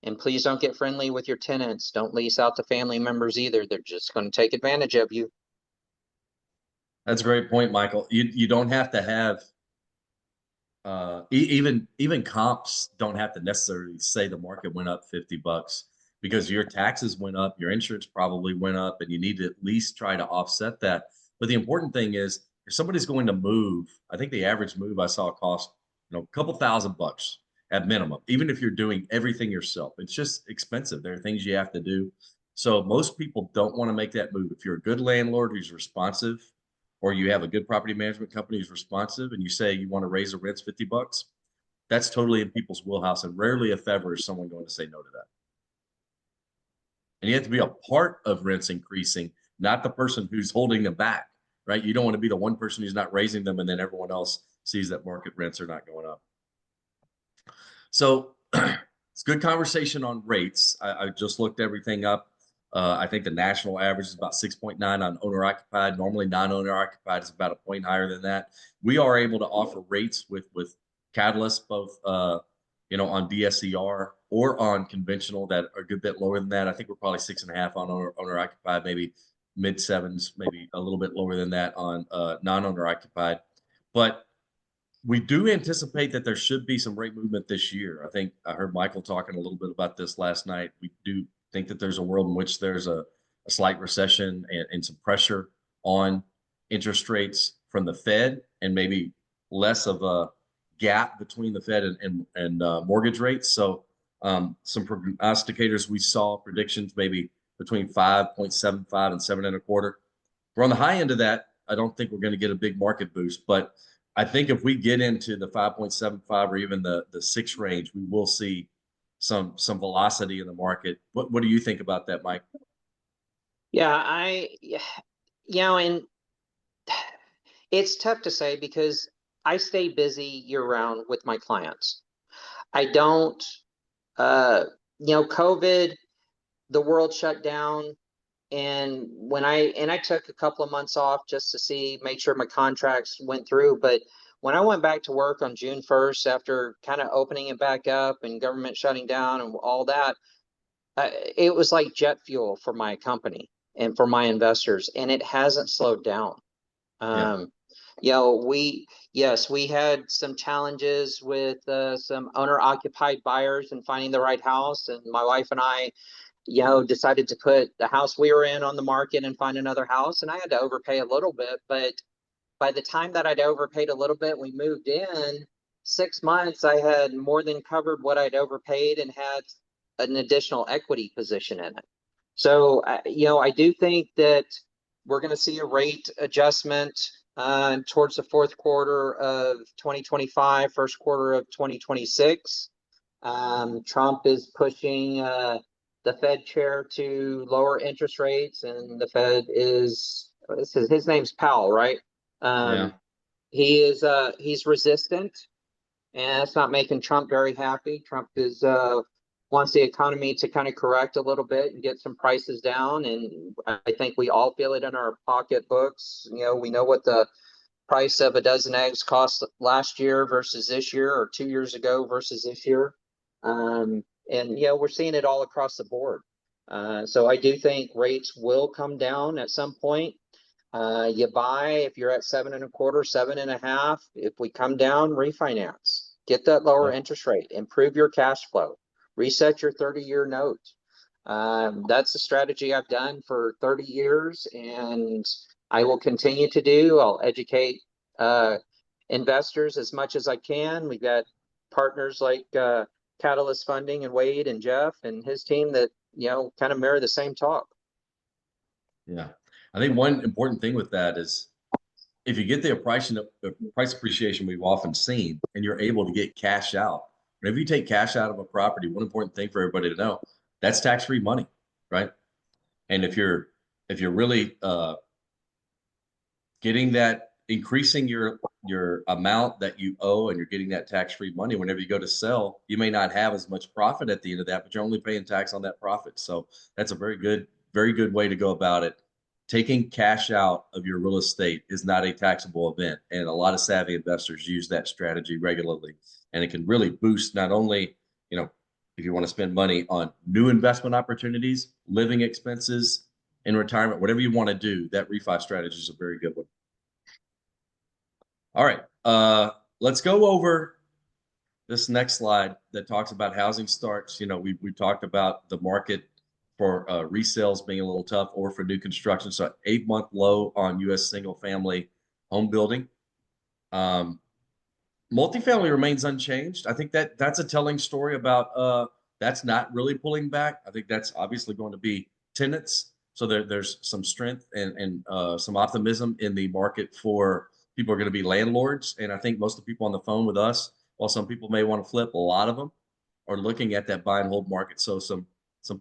And please don't get friendly with your tenants. Don't lease out to family members either. They're just going to take advantage of you. That's a great point, Michael. You don't have to have even comps don't have to necessarily say the market went up $50 because your taxes went up, your insurance probably went up, and you need to at least try to offset that. But the important thing is if somebody's going to move, I think the average move I saw cost, a couple $1,000 at minimum, even if you're doing everything yourself. It's just expensive. There are things you have to do. So most people don't want to make that move. If you're a good landlord who's responsive, or you have a good property management company who's responsive, and you say you want to raise the rents $50, that's totally in people's wheelhouse. And rarely, if ever, is someone going to say no to that. And you have to be a part of rents increasing, not the person who's holding them back, right? You don't want to be the one person who's not raising them, and then everyone else sees that market rents are not going up. So it's good conversation on rates. I just looked everything up. I think the national average is about 6.9 on owner occupied. Normally non-owner occupied is about a point higher than that. We are able to offer rates with catalysts, both on DSCR or on conventional that are a good bit lower than that. I think we're probably 6.5 on owner occupied, maybe mid sevens, maybe a little bit lower than that on non-owner occupied. But we do anticipate that there should be some rate movement this year. I think I heard Michael talking a little bit about this last night. We do think that there's a world in which there's a slight recession and some pressure on interest rates from the Fed, and maybe less of a gap between the Fed and mortgage rates. So some prognosticators, we saw predictions maybe between 5.75 and 7.25. We're on the high end of that. I don't think we're going to get a big market boost, but I think if we get into the 5.75 or even the 6 range, we will see some velocity in the market. What do you think about that, Mike? Yeah, and it's tough to say because I stay busy year round with my clients. I don't, COVID, the world shut down. And I took a couple of months off just to make sure my contracts went through. But when I went back to work on June 1st, after kind of opening it back up and government shutting down and all that, it was like jet fuel for my company and for my investors, and it hasn't slowed down. We had some challenges with some owner occupied buyers and finding the right house, and my wife and I decided to put the house we were in on the market and find another house. And I had to overpay a little bit, but by the time that I'd overpaid a little bit, we moved in 6 months, I had more than covered what I'd overpaid and had an additional equity position in it. So, I do think that we're going to see a rate adjustment towards the fourth quarter of 2025, first quarter of 2026. Trump is pushing the Fed chair to lower interest rates, and the Fed is, his name's Powell, right? He's resistant, and it's not making Trump very happy. Trump wants the economy to kind of correct a little bit and get some prices down, and I think we all feel it in our pocketbooks. We know what the price of a dozen eggs cost last year versus this year, or 2 years ago versus this year. And we're seeing it all across the board. So I do think rates will come down at some point. You buy if you're at 7.25, 7.5. If we come down, refinance. Get that lower interest rate. Improve your cash flow. Reset your 30-year note. That's the strategy I've done for 30 years, and I will continue to do. I'll educate investors as much as I can. We've got partners like Catalyst Funding and Wade and Jeff and his team that kind of mirror the same talk. Yeah, I think one important thing with that is if you get the price appreciation we've often seen, and you're able to get cash out. And if you take cash out of a property, one important thing for everybody to know, that's tax-free money, right? And if you're really getting that, increasing your amount that you owe, and you're getting that tax-free money, whenever you go to sell, you may not have as much profit at the end of that, but you're only paying tax on that profit. So that's a very good way to go about it. Taking cash out of your real estate is not a taxable event, and a lot of savvy investors use that strategy regularly, and it can really boost not only if you want to spend money on new investment opportunities, living expenses in retirement, whatever you want to do, that refi strategy is a very good one. All right, let's go over this next slide that talks about housing starts, we talked about the market for resales being a little tough or for new construction. So 8-month low on U.S. single family home building. Multifamily remains unchanged. I think that's a telling story about that's not really pulling back. I think that's obviously going to be tenants. So there's some strength and some optimism in the market for people are going to be landlords. And I think most of the people on the phone with us, while some people may want to flip, a lot of them are looking at that buy and hold market. So some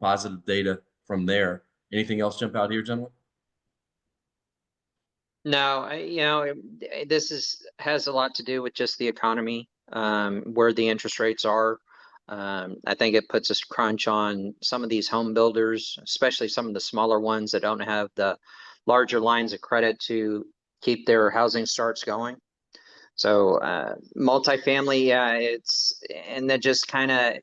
positive data from there. Anything else jump out here, gentlemen? No, this has a lot to do with just the economy, where the interest rates are. I think it puts a crunch on some of these home builders, especially some of the smaller ones that don't have the larger lines of credit to keep their housing starts going. So multifamily, and that just kind of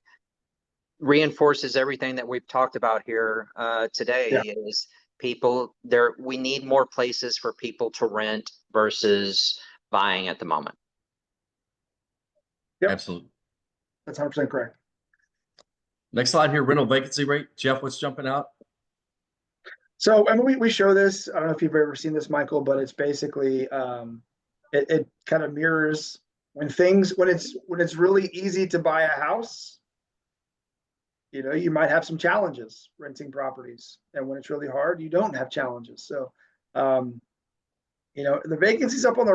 reinforces everything that we've talked about here today. Yeah. Is people there, we need more places for people to rent versus buying at the moment. Yep. Absolutely. That's 100% correct. Next slide here, rental vacancy rate. Jeff, what's jumping out? So, I mean, we show this. I don't know if you've ever seen this, Michael, but it's basically it kind of mirrors when it's really easy to buy a house. You might have some challenges renting properties, and when it's really hard, you don't have challenges. So, the vacancy's up on the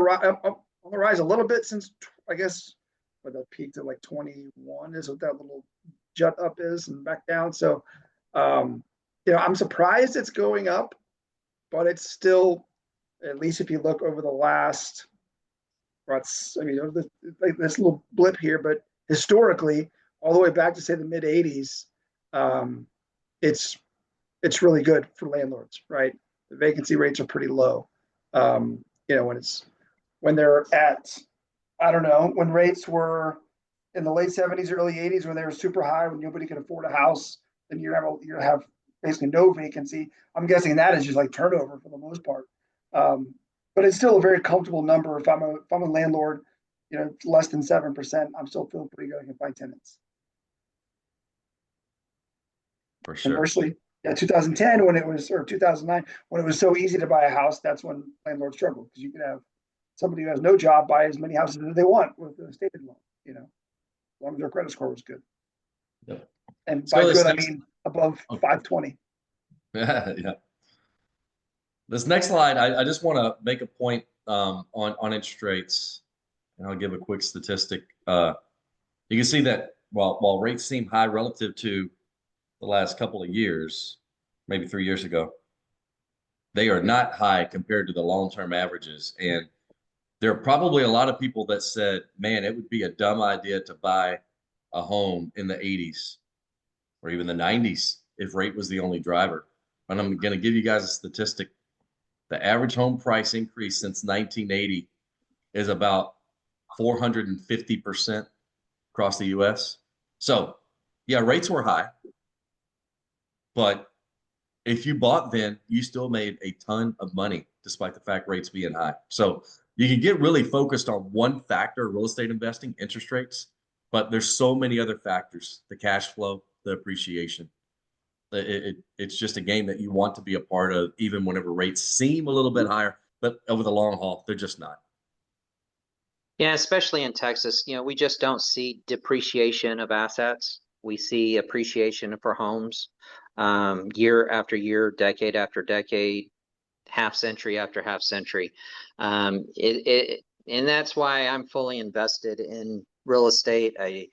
rise a little bit since, I guess, where that peaked at like 21 is what that little jut up is and back down. So, I'm surprised it's going up, but it's still, at least if you look over the last, this little blip here, but historically, all the way back to say the mid 80s, it's really good for landlords, right? The vacancy rates are pretty low. When they're at, I don't know, when rates were in the late 70s, early 80s, when they were super high, when nobody could afford a house, then you have basically no vacancy. I'm guessing that is just like turnover for the most part. But it's still a very comfortable number. If I'm a landlord, less than 7%, I'm still feeling pretty good. I can find tenants. For sure. Conversely, 2010 or 2009 when it was so easy to buy a house, that's when landlords struggled, because you could have somebody who has no job buy as many houses as they want with a stated loan, as long as their credit score was good. Yep. And by good, I mean above 520. Yeah. This next slide, I just want to make a point on interest rates, and I'll give a quick statistic. You can see that while rates seem high relative to the last couple of years, maybe 3 years ago, they are not high compared to the long-term averages. And there are probably a lot of people that said, man, it would be a dumb idea to buy a home in the 80s or even the 90s if rate was the only driver. And I'm going to give you guys a statistic. The average home price increase since 1980 is about 450% across the U.S. So, yeah, rates were high, but if you bought then, you still made a ton of money despite the fact rates being high. So you can get really focused on one factor, real estate investing, interest rates, but there's so many other factors: the cash flow, the appreciation. It's just a game that you want to be a part of, even whenever rates seem a little bit higher, but over the long haul, they're just not. Yeah, especially in Texas, we just don't see depreciation of assets. We see appreciation for homes, year after year, decade after decade, half century after half century. And that's why I'm fully invested in real estate. I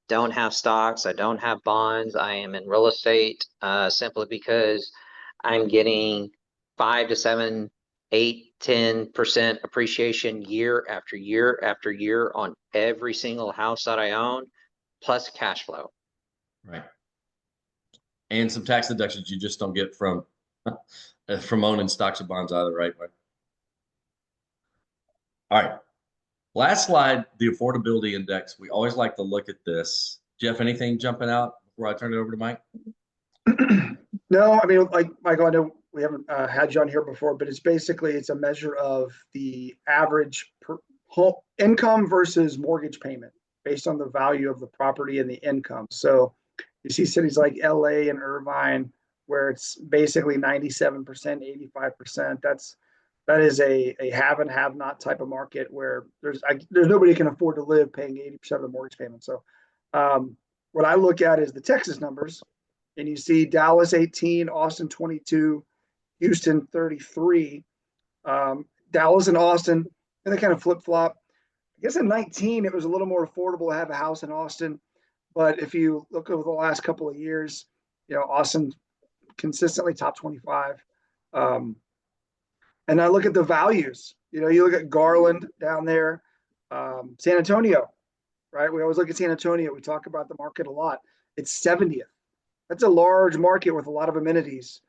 don't have stocks. I don't have bonds. I am in real estate simply because I'm getting 5 to 7, 8, 10% appreciation year after year after year on every single house that I own, plus cash flow. Right. And some tax deductions you just don't get from owning stocks or bonds either, right? All right. Last slide, the affordability index. We always like to look at this. Jeff, anything jumping out before I turn it over to Mike? No, I mean, like Michael, I know we haven't had you on here before, but it's a measure of the average per home income versus mortgage payment. based on the value of the property and the income. So you see cities like LA and Irvine where it's basically 97%, 85%. That is a have and have not type of market where there's nobody can afford to live paying 80% of the mortgage payment. So what I look at is the Texas numbers, and you see Dallas 18, Austin 22, Houston 33. Dallas and Austin, and they kind of flip flop. I guess in 19, it was a little more affordable to have a house in Austin. But if you look over the last couple of years, Austin consistently top 25. And I look at the values. You look at Garland down there, San Antonio, right? We always look at San Antonio. We talk about the market a lot. It's 70th. That's a large market with a lot of amenities.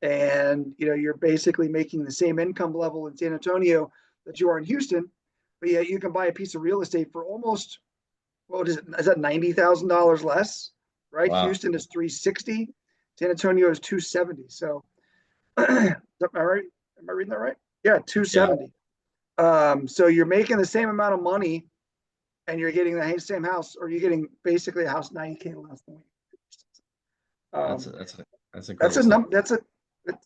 And, you're basically making the same income level in San Antonio that you are in Houston, but yet you can buy a piece of real estate for almost, what is it? Is that $90,000 less, right? Wow. Houston is 360. San Antonio is 270. So, am I right? Am I reading that right? Yeah, 270. Yeah. So you're making the same amount of money, and you're getting the same house, or you're getting basically a house $90K less than that's incredible.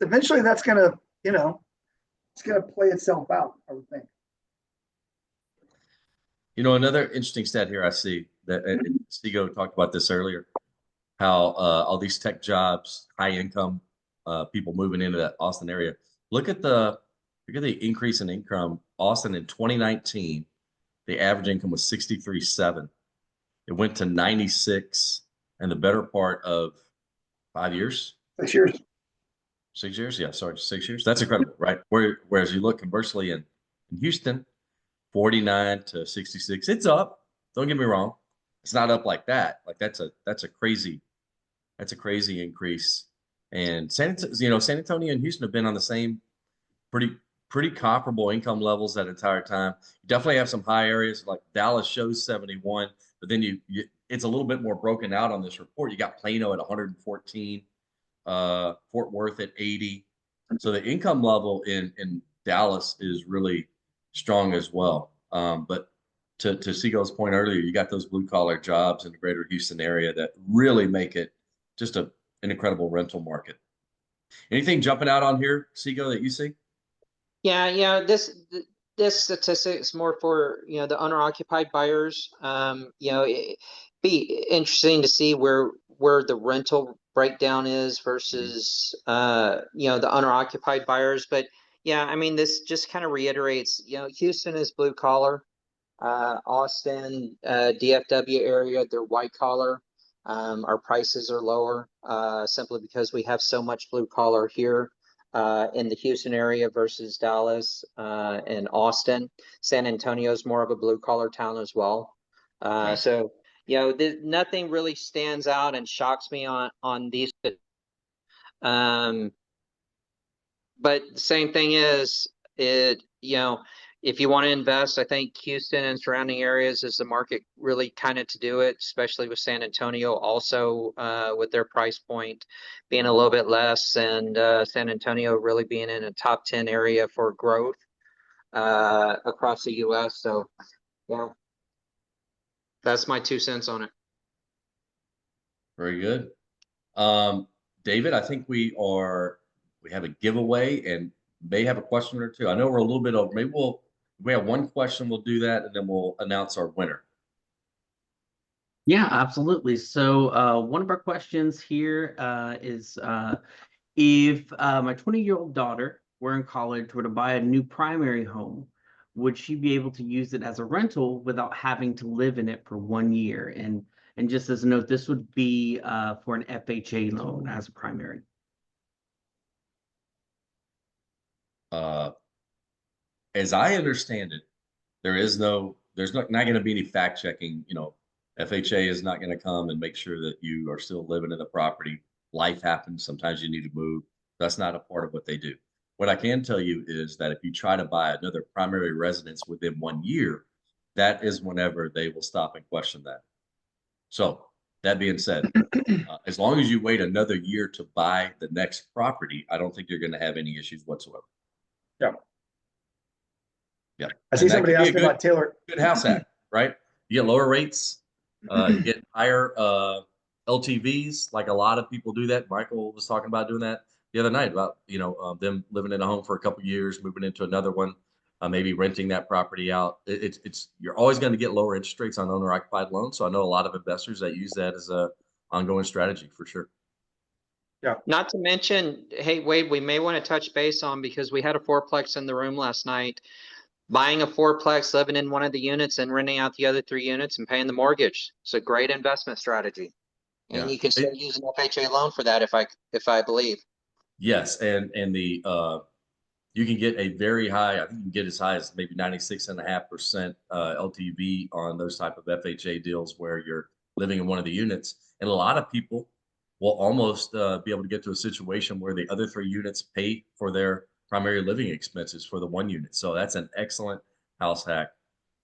Eventually that's gonna, it's gonna play itself out, I would think. Another interesting stat here I see that Seago talked about this earlier, how all these tech jobs, high income people moving into that Austin area. Look at the increase in income. Austin in 2019, the average income was 63.7. It went to 96 in the better part of 5 years. 6 years. 6 years? Yeah, sorry, 6 years. That's incredible, right? Whereas you look conversely in Houston, 49 to 66. It's up. Don't get me wrong. It's not up like that. Like that's a crazy increase. And San Antonio and Houston have been on the same pretty comparable income levels that entire time. You definitely have some high areas like Dallas shows 71, but then it's a little bit more broken out on this report. You got Plano at 114, Fort Worth at 80. So the income level in Dallas is really strong as well. But to Seago's point earlier, you got those blue collar jobs in the greater Houston area that really make it just an incredible rental market. Anything jumping out on here, Seago, that you see? Yeah. This statistic is more for the owner occupied buyers. It'd be interesting to see where the rental breakdown is versus the owner occupied buyers. But yeah, I mean, this just kind of reiterates, Houston is blue collar, Austin, DFW area, they're white collar. Our prices are lower simply because we have so much blue collar here in the Houston area versus Dallas and Austin. San Antonio is more of a blue collar town as well. So nothing really stands out and shocks me on these. But the same thing is if you want to invest, I think Houston and surrounding areas is the market really kind of to do it, especially with San Antonio also with their price point being a little bit less, and San Antonio really being in a top 10 area for growth across the U.S. So yeah, that's my 2 cents on it. Very good. David, I think we have a giveaway and may have a question or two. I know we're a little bit over. Maybe we have one question, we'll do that, and then we'll announce our winner. Yeah, absolutely. So one of our questions here is if my 20-year-old daughter were in college, were to buy a new primary home, would she be able to use it as a rental without having to live in it for 1 year? And just as a note, this would be for an FHA loan as a primary. As I understand it, there's not going to be any fact checking. FHA is not going to come and make sure that you are still living in the property. Life happens. Sometimes you need to move. That's not a part of what they do. What I can tell you is that if you try to buy another primary residence within 1 year, that is whenever they will stop and question that. So that being said, as long as you wait another year to buy the next property, I don't think you're going to have any issues whatsoever. Yeah. Yeah. I see somebody asking about Taylor. Good house act, right? You get lower rates. You get higher LTVs, like a lot of people do that. Michael was talking about doing that the other night about, them living in a home for a couple years, moving into another one, maybe renting that property out. You're always going to get lower interest rates on owner occupied loans. So I know a lot of investors that use that as a ongoing strategy for sure. Not to mention, hey, Wade, we may want to touch base on, because we had a fourplex in the room last night, buying a fourplex, living in one of the units and renting out the other 3 units and paying the mortgage. It's a great investment strategy. And Yeah. you can still use an FHA loan for that if I believe. Yes, and the you can get a very high, I think you can get as high as maybe 96.5% LTV on those type of FHA deals where you're living in one of the units. And a lot of people will almost be able to get to a situation where the other 3 units pay for their primary living expenses for the 1 unit. So that's an excellent house hack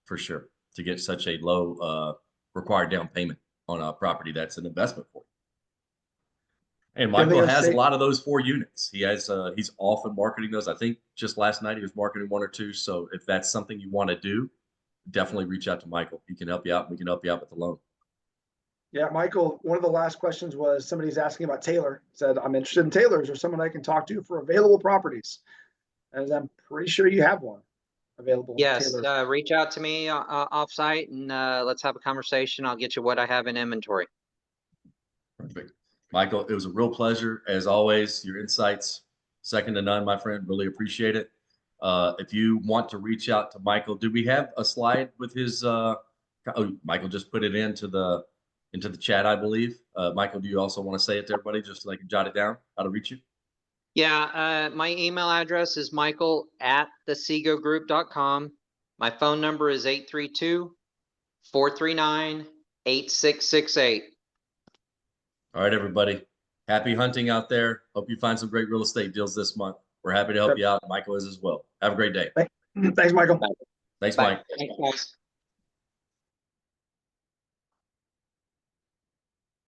for sure, to get such a low required down payment on a property that's an investment for you. And Michael has a lot of those 4 units. He has he's often marketing those. I think just last night he was marketing 1 or 2. So if that's something you want to do, definitely reach out to Michael. He can help you out. We can help you out with the loan. Yeah, Michael, one of the last questions was somebody's asking about Taylor. Said, I'm interested in Taylor. Is there someone I can talk to for available properties? And I'm pretty sure you have one available. Yes, Taylor. reach out to me offsite and let's have a conversation. I'll get you what I have in inventory. Perfect. Michael, it was a real pleasure as always. Your insights, second to none, my friend. Really appreciate it. If you want to reach out to Michael, do we have a slide with his? Michael just put it into the chat, I believe. Michael, do you also want to say it to everybody just so they can jot it down? How to reach you? Yeah, my email address is michael@theseagogroup.com. My phone number is 832-439-8668. All right, everybody. Happy hunting out there. Hope you find some great real estate deals this month. We're happy to help you out. Michael is as well. Have a great day. Thanks, Michael. Thanks, Bye. Mike. Thanks, guys.